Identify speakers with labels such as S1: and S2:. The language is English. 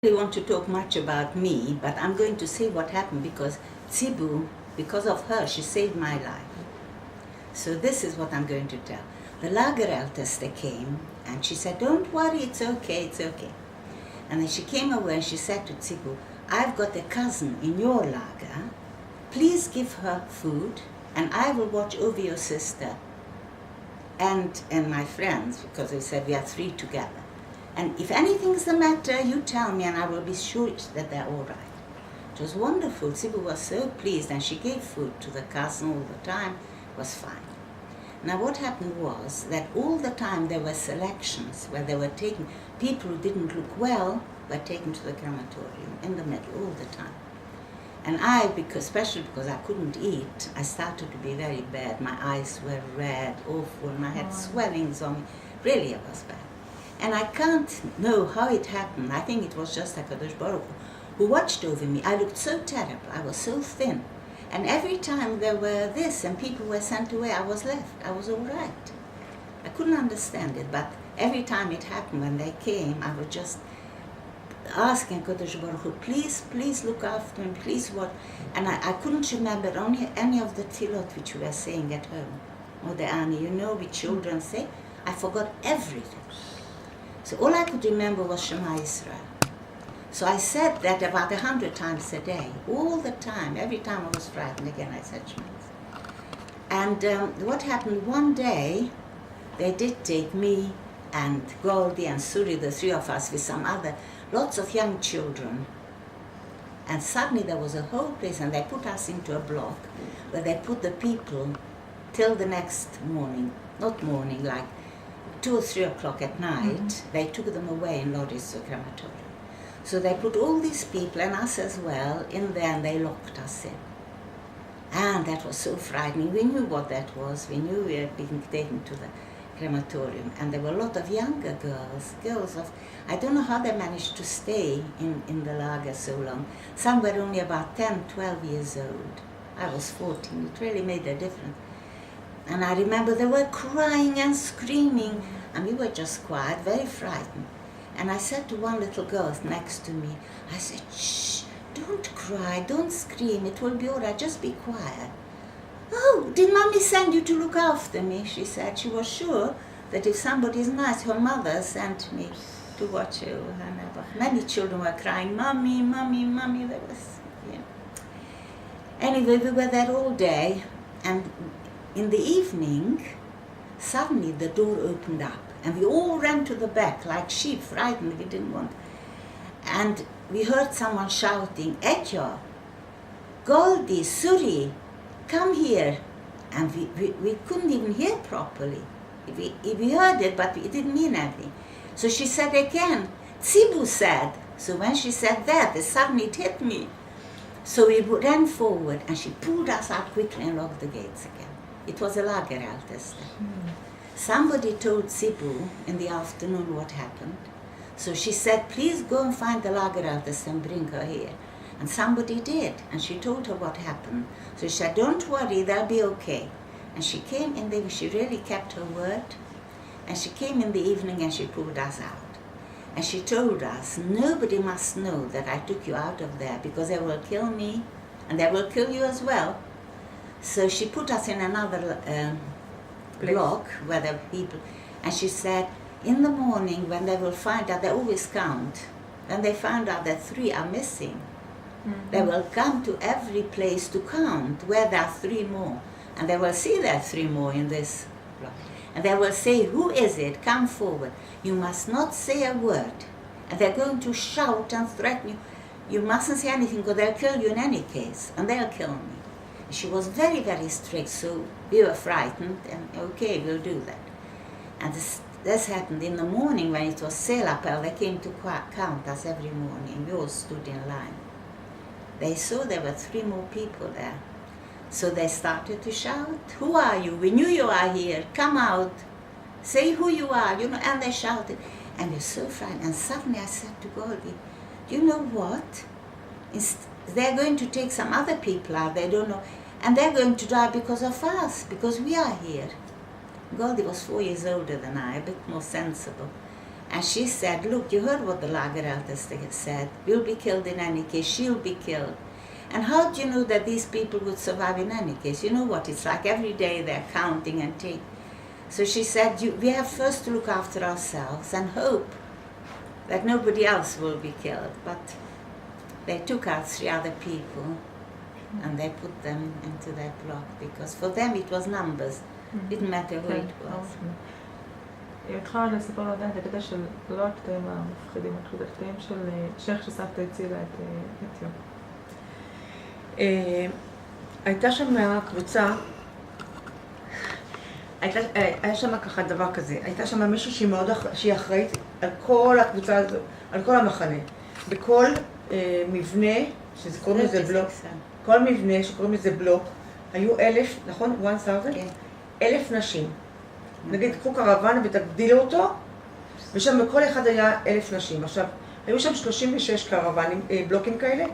S1: really want to talk much about me, but I'm going to say what happened because Tsibu, because of her, she saved my life. So this is what I'm going to tell. The Lagerälteste came and she said, "Don't worry, it's okay, it's okay." And then she came away and she said to Tsibu, "I've got a cousin in your lager. Please give her food and I will watch over your sister and my friends," because they said we are three together. "And if anything's the matter, you tell me and I will be sure that they're all right." It was wonderful. Tsibu was so pleased and she gave food to the cousin all the time. It was fine. Now what happened was that all the time there were selections where they were taking, people who didn't look well were taken to the crematorium in the middle all the time. And I, especially because I couldn't eat, I started to be very bad. My eyes were red, awful, and I had swellings on me. Really, it was bad. And I can't know how it happened. I think it was just HaKadosh Baruch Hu who watched over me. I looked so terrible. I was so thin. And every time there were this and people were sent away, I was left. I was all right. I couldn't understand it, but every time it happened, when they came, I was just asking HaKadosh Baruch Hu, please, please look after me, please what? And I couldn't remember any of the tefillot which we were saying at home. Or the Ani, you know, which children say. I forgot everything. So all I could remember was Shema Israel. So I said that about 100 times a day, all the time. Every time I was frightened again, I said Shema Israel. And what happened one day, they did take me and Goldie and Suri, the three of us, with some other, lots of young children. And suddenly there was a whole place, and they put us into a block where they put the people till the next morning, not morning, like 2 or 3 o'clock at night. They took them away in Loris crematorium. So they put all these people, and us as well, in there, and they locked us in. And that was so frightening. We knew what that was. We knew we had been taken to the crematorium. And there were a lot of younger girls of, I don't know how they managed to stay in the lager so long. Some were only about 10, 12 years old. I was 14. It really made a difference. And I remember they were crying and screaming, and we were just quiet, very frightened. And I said to one little girl next to me, I said, "Shh, don't cry, don't scream, it will be all right, just be quiet." "Oh, did Mommy send you to look after me?" she said. She was sure that if somebody's nice, her mother sent me to watch over her neighbor. Many children were crying, "Mommy, Mommy, Mommy." There was, yeah. Anyway, we were there all day, and in the evening, suddenly the door opened up, and we all ran to the back like sheep, frightened. We didn't want. And we heard someone shouting, "Etyov, Goldie, Suri, come here." And we couldn't even hear properly. We heard it, but it didn't mean anything. So she said again, "Tsibu said." So when she said that, suddenly it hit me. So we ran forward, and she pulled us out quickly and locked the gates again. It was a Lagerälteste. Somebody told Tsibu in the afternoon what happened. So she said, "Please go and find the Lagerälteste and bring her here." And somebody did, and she told her what happened. So she said, "Don't worry, they'll be okay." And she came in there, she really kept her word. And she came in the evening and she pulled us out. And she told us, "Nobody must know that I took you out of there, because they will kill me and they will kill you as well." So she put us in another block where there were people, and she said, "In the morning when they will find out, they always count, when they find out that 3 are missing, they will come to every place to count where there are 3 more, and they will see there are 3 more in this block. And they will say, 'Who is it? Come forward. You must not say a word.' And they're going to shout and threaten you. You mustn't say anything, because they'll kill you in any case, and they'll kill me." She was very, very strict, so we were frightened, and okay, we'll do that. And this happened in the morning when it was Selapel. They came to count us every morning. We all stood in line. They saw there were 3 more people there. So they started to shout, "Who are you? We knew you are here. Come out. Say who you are." You know, and they shouted. And we were so frightened. And suddenly I said to Goldie, "Do you know what? They're going to take some other people out. They don't know. And they're going to die because of us, because we are here." Goldie was 4 years older than I, a bit more sensible. And she said, look, you heard what the Lageralters said. We'll be killed in any case. She'll be killed. And how do you know that these people would survive in any case? You know what it's like. Every day they're counting and taking. So she said, we have first to look after ourselves and hope that nobody else will be killed. But they took out 3 other people and they put them into their block because for them it was numbers. Didn't matter who it was.
S2: היא התחלה לספר לו עדיין את הקטע של לא הקטעים המפחידים, את הקטעים של שייך שסבתא הצילה את אתיו. הייתה שם קבוצה, היה שם ככה דבר כזה, הייתה שם מישהו שהיא אחראית על כל הקבוצה הזו, על כל המחנה. בכל מבנה, שקוראים לזה בלוק, כל מבנה שקוראים לזה בלוק, היו 1,000, נכון? 1,000? 1,000 נשים. נגיד, קחו קרוון ותגדילו אותו, ושם בכל אחד היה 1,000 נשים. עכשיו, היו שם 36 קרוונים, בלוקים כאלה,